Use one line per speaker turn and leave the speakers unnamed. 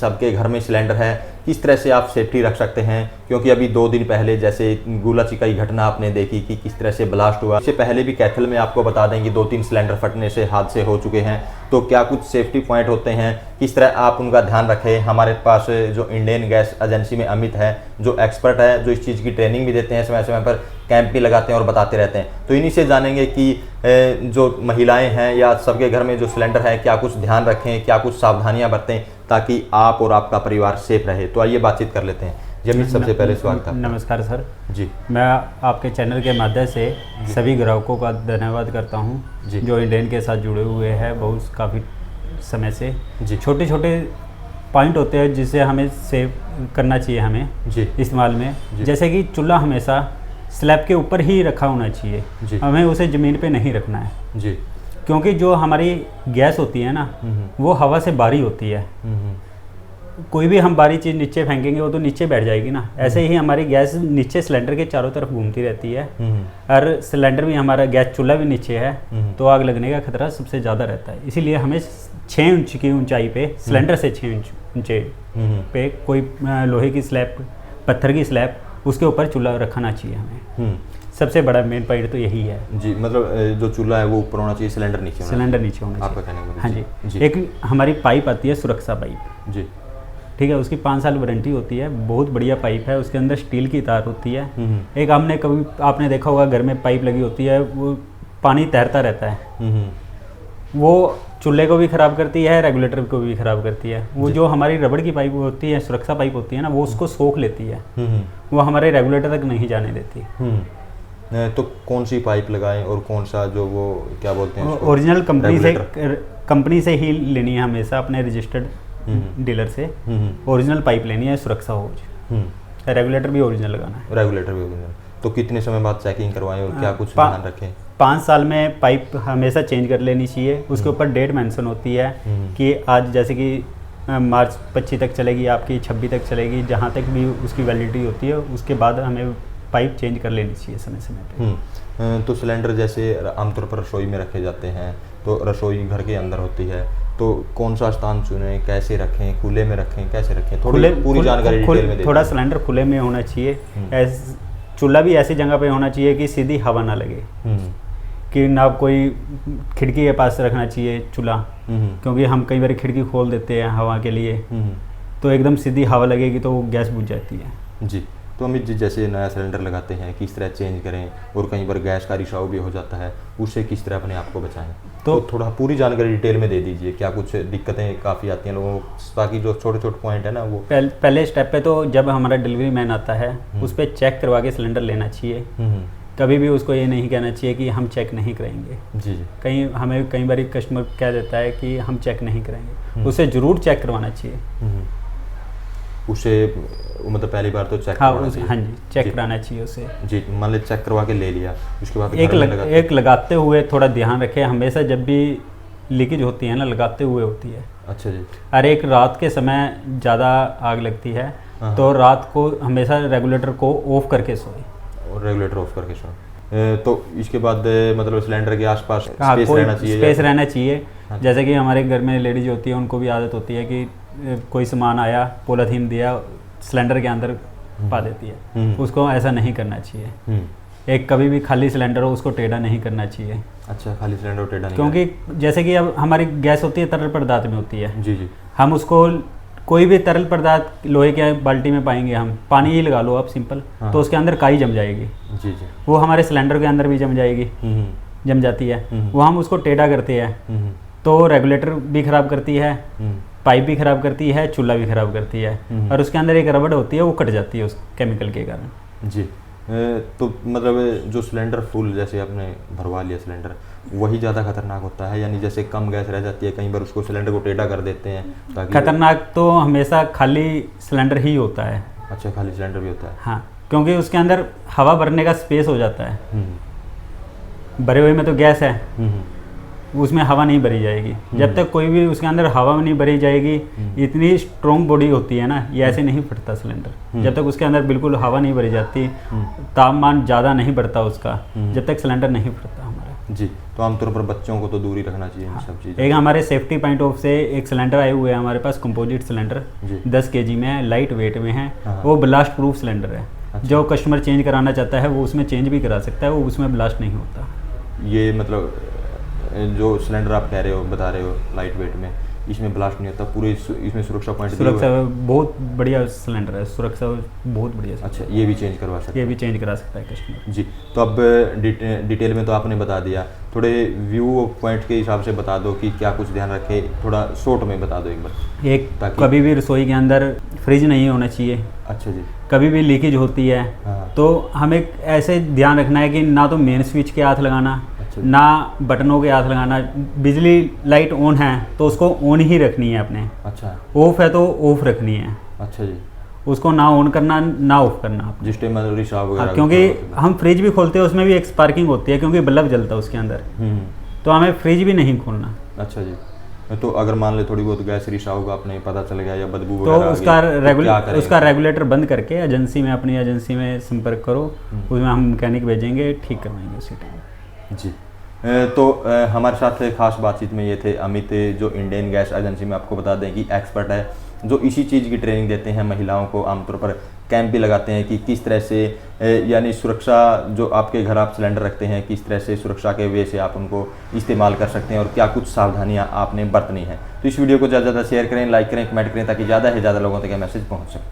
सबके घर में सिलेंडर है, किस तरह से आप सेफ्टी रख सकते हैं, क्योंकि अभी 2 दिन पहले जैसे गुलाची का ही घटना आपने देखी कि किस तरह से ब्लास्ट हुआ। इससे पहले भी कैथल में आपको बता दें कि 2-3 सिलेंडर फटने से हादसे हो चुके हैं। तो क्या कुछ सेफ्टी पॉइंट होते हैं, किस तरह आप उनका ध्यान रखें। हमारे पास जो इंडियन गैस एजेंसी में अमित है, जो एक्सपर्ट है, जो इस चीज़ की ट्रेनिंग भी देते हैं, समय समय पर कैंप भी लगाते हैं और बताते रहते हैं। तो इन्हीं से जानेंगे कि जो महिलाएं हैं या सबके घर में जो सिलेंडर है, क्या कुछ ध्यान रखें, क्या कुछ सावधानियां बरतें ताकि आप और आपका परिवार सेफ रहे। तो आइए बातचीत कर लेते हैं। जी अमित, सबसे पहले स्वागत है।
नमस्कार सर
जी,
मैं आपके चैनल के माध्यम से सभी ग्राहकों का धन्यवाद करता हूं जो इंडियन के साथ जुड़े हुए हैं बहुत काफ़ी समय से।
जी,
छोटे छोटे पॉइंट होते हैं जिससे हमें सेव करना चाहिए हमें
जी,
इस्तेमाल में। जैसे कि चूल्हा हमेशा स्लैब के ऊपर ही रखा होना चाहिए, हमें उसे ज़मीन पे नहीं रखना है
जी,
क्योंकि जो हमारी गैस होती है ना वो हवा से बारी होती है। कोई भी हम बारी चीज़ नीचे फेंकेंगे वो तो नीचे बैठ जाएगी ना। ऐसे ही हमारी गैस नीचे सिलेंडर के चारों तरफ घूमती रहती है और सिलेंडर भी हमारा गैस चूल्हा भी नीचे है तो आग लगने का खतरा सबसे ज़्यादा रहता है। इसीलिए हमें 6 इंच की ऊंचाई पे सिलेंडर से 6 इंच ऊंचे पे कोई लोहे की स्लैब, पत्थर की स्लैब, उसके ऊपर चूल्हा रखना चाहिए हमें। सबसे बड़ा मेन पॉइंट तो यही है
जी। मतलब जो चूल्हा है वो ऊपर होना चाहिए, सिलेंडर नीचे होना
सिलेंडर नीचे होना
आपका
चाहिए।
कहने का
हाँ
जी,
जी। एक हमारी पाइप आती है सुरक्षा पाइप,
जी,
ठीक है, उसकी 5 साल वारंटी होती है। बहुत बढ़िया पाइप है, उसके अंदर स्टील की तार होती है। एक आपने देखा होगा घर में पाइप लगी होती है, वो पानी तैरता रहता है, वो चूल्हे को भी ख़राब करती है, रेगुलेटर को भी ख़राब करती है। वो जो हमारी रबड़ की पाइप होती है, सुरक्षा पाइप होती है ना, वो उसको सोख लेती है, वो हमारे रेगुलेटर तक नहीं जाने देती।
तो कौन सी पाइप लगाएं और कौन सा जो वो क्या बोलते हैं
ओरिजिनल कंपनी से ही लेनी है हमेशा, अपने रजिस्टर्ड डीलर से ओरिजिनल पाइप लेनी है, सुरक्षा हो। रेगुलेटर भी ओरिजिनल लगाना है।
रेगुलेटर भी ओरिजिनल। तो कितने समय बाद चेकिंग करवाएं और क्या कुछ ध्यान रखें।
5 साल में पाइप हमेशा चेंज कर लेनी चाहिए। उसके ऊपर डेट मेंशन होती है कि आज जैसे कि मार्च 25 तक चलेगी, आपकी 26 तक चलेगी, जहाँ तक भी उसकी वैलिडिटी होती है उसके बाद हमें पाइप चेंज कर लेनी चाहिए समय समय पे।
तो सिलेंडर जैसे आमतौर पर रसोई में रखे जाते हैं, तो रसोई घर के अंदर होती है, तो कौन सा स्थान चुनें, कैसे रखें, खुले में रखें, कैसे रखें, थोड़ी पूरी जानकारी डिटेल में दें।
थोड़ा सिलेंडर खुले में होना चाहिए। चूल्हा भी ऐसी जगह पे होना चाहिए कि सीधी हवा ना लगे, कि ना कोई खिड़की के पास रखना चाहिए चूल्हा, क्योंकि हम कई बार खिड़की खोल देते हैं हवा के लिए, तो एकदम सीधी हवा लगेगी तो वो गैस बुझ जाती है।
जी। तो अमित जी, जैसे नया सिलेंडर लगाते हैं किस तरह चेंज करें, और कई बार गैस का रिसाव भी हो जाता है, उससे किस तरह अपने आप को बचाएं, तो थोड़ा पूरी जानकारी डिटेल में दे दीजिए। क्या कुछ दिक्कतें काफ़ी आती हैं लोगों को, ताकि जो छोटे छोटे पॉइंट है ना वो
पहले स्टेप पे तो जब हमारा डिलीवरी मैन आता है उस पर चेक करवा के सिलेंडर लेना चाहिए। कभी भी उसको ये नहीं कहना चाहिए कि हम चेक नहीं करेंगे।
जी, जी।
हमें कई बार कस्टमर कह देता है कि हम चेक नहीं करेंगे, उसे ज़रूर चेक करवाना चाहिए।
उसे मतलब पहली बार तो चेक
करवाना चाहिए। हाँ जी, चेक कराना चाहिए उसे।
जी, मान लीजिए चेक करवा के ले लिया, उसके बाद
एक लगाते हुए थोड़ा ध्यान रखें हमेशा, जब भी लीकेज होती है ना लगाते हुए होती है।
अच्छा जी।
और एक रात के समय ज़्यादा आग लगती है तो रात को हमेशा रेगुलेटर को ऑफ करके सोए।
और रेगुलेटर ऑफ करके सोए। तो इसके बाद मतलब सिलेंडर के आसपास स्पेस
रहना चाहिए। जैसे कि हमारे घर में लेडीज होती है, उनको भी आदत होती है कि कोई सामान आया, पॉलीथीन दिया, सिलेंडर के अंदर पा देती है। उसको ऐसा नहीं करना चाहिए। एक कभी भी खाली सिलेंडर हो उसको टेढ़ा नहीं करना चाहिए।
अच्छा, खाली सिलेंडर टेढ़ा नहीं,
क्योंकि जैसे कि अब हमारी गैस होती है तरल पदार्थ में होती है।
जी, जी।
हम उसको कोई भी तरल पदार्थ लोहे के बाल्टी में पाएंगे, हम पानी ही लगा लो आप सिंपल, तो उसके अंदर काई जम जाएगी।
जी, जी।
वो हमारे सिलेंडर के अंदर भी जम जाएगी, जम जाती है। वो हम उसको टेढ़ा करते हैं तो रेगुलेटर भी खराब करती है, पाइप भी खराब करती है, चूल्हा भी खराब करती है, और उसके अंदर एक रबड़ होती है वो कट जाती है उस केमिकल के कारण।
जी। तो मतलब जो सिलेंडर फुल जैसे आपने भरवा लिया सिलेंडर, वही ज़्यादा खतरनाक होता है, यानी जैसे कम गैस रह जाती है, कई बार उसको सिलेंडर को टेढ़ा कर देते हैं ताकि
खतरनाक तो हमेशा खाली सिलेंडर ही होता है।
अच्छा, खाली सिलेंडर भी होता है।
हाँ, क्योंकि उसके अंदर हवा भरने का स्पेस हो जाता है। भरे हुए में तो गैस है, उसमें हवा नहीं भरी जाएगी। जब तक कोई भी उसके अंदर हवा नहीं भरी जाएगी, इतनी स्ट्रॉन्ग बॉडी होती है ना, ये ऐसे नहीं फटता सिलेंडर। जब तक उसके अंदर बिल्कुल हवा नहीं भरी जाती, तापमान ज़्यादा नहीं बढ़ता उसका, जब तक सिलेंडर नहीं फटता हमारा।
जी। तो तो आमतौर पर बच्चों को तो दूर ही रखना चाहिए इन सब चीज़ों।
एक हमारे सेफ्टी पॉइंट ऑफ से एक सिलेंडर आए हुए हैं हमारे पास, कंपोजिट सिलेंडर
जी।
10 kg में है, लाइट वेट में है।
हाँ।
वो ब्लास्ट प्रूफ सिलेंडर है।
अच्छा।
जो कस्टमर चेंज कराना चाहता है वो उसमें चेंज भी करा सकता है, वो उसमें ब्लास्ट नहीं होता।
ये मतलब जो सिलेंडर आप कह रहे हो, बता रहे हो लाइट वेट में, इसमें ब्लास्ट नहीं होता, पूरे इसमें सुरक्षा पॉइंट दिए हुए
सुरक्षा
हैं।
बहुत बढ़िया सिलेंडर है, सुरक्षा बहुत बढ़िया।
अच्छा, ये भी चेंज करवा सकते
ये
हैं।
भी चेंज करा सकता है कस्टमर।
जी। तो अब डिटेल में तो आपने बता दिया, थोड़े व्यू पॉइंट के हिसाब से बता दो कि क्या कुछ ध्यान रखे, थोड़ा शॉर्ट में बता दो एक बार।
एक
ताकि-
कभी भी रसोई के अंदर फ्रिज नहीं होना चाहिए।
अच्छा जी।
कभी भी लीकेज होती है
हाँ।
तो हमें ऐसे ध्यान रखना है कि ना तो मेन स्विच के हाथ लगाना,
अच्छा।
ना बटनों के हाथ लगाना। बिजली लाइट ऑन है तो उसको ऑन ही रखनी है अपने,
अच्छा।
ऑफ है तो ऑफ रखनी है,
अच्छा जी।
उसको ना ऑन करना ना ऑफ करना आपने।
जिस टाइम मतलब रिसाव
हाँ,
वगैरह
क्योंकि हम फ्रिज भी खोलते हैं उसमें भी एक स्पार्किंग होती है, क्योंकि बल्ब जलता है उसके अंदर, तो हमें फ्रिज भी नहीं खोलना।
अच्छा जी। तो अगर मान ले थोड़ी बहुत गैस रिसाव का आपने पता चल गया या बदबू
तो
वगैरह आ
उसका
गई, तो क्या करें?
उसका रेगुलेटर बंद करके एजेंसी में, अपनी एजेंसी में संपर्क करो, उसमें हम मैकेनिक भेजेंगे, ठीक करवाएंगे उसी टाइम।
जी। तो हमारे साथ खास बातचीत में ये थे अमित, जो इंडियन गैस एजेंसी में आपको बता दें कि एक्सपर्ट है, जो इसी चीज़ की ट्रेनिंग देते हैं महिलाओं को। आमतौर पर कैंप भी लगाते हैं कि किस तरह से यानी सुरक्षा, जो आपके घर आप सिलेंडर रखते हैं, किस तरह से सुरक्षा के वे से आप उनको इस्तेमाल कर सकते हैं और क्या कुछ सावधानियां आपने बरतनी हैं। तो इस वीडियो को ज़्यादा से ज़्यादा शेयर करें, लाइक करें, कमेंट करें, ताकि ज़्यादा से ज़्यादा लोगों तक ये मैसेज पहुँच सके।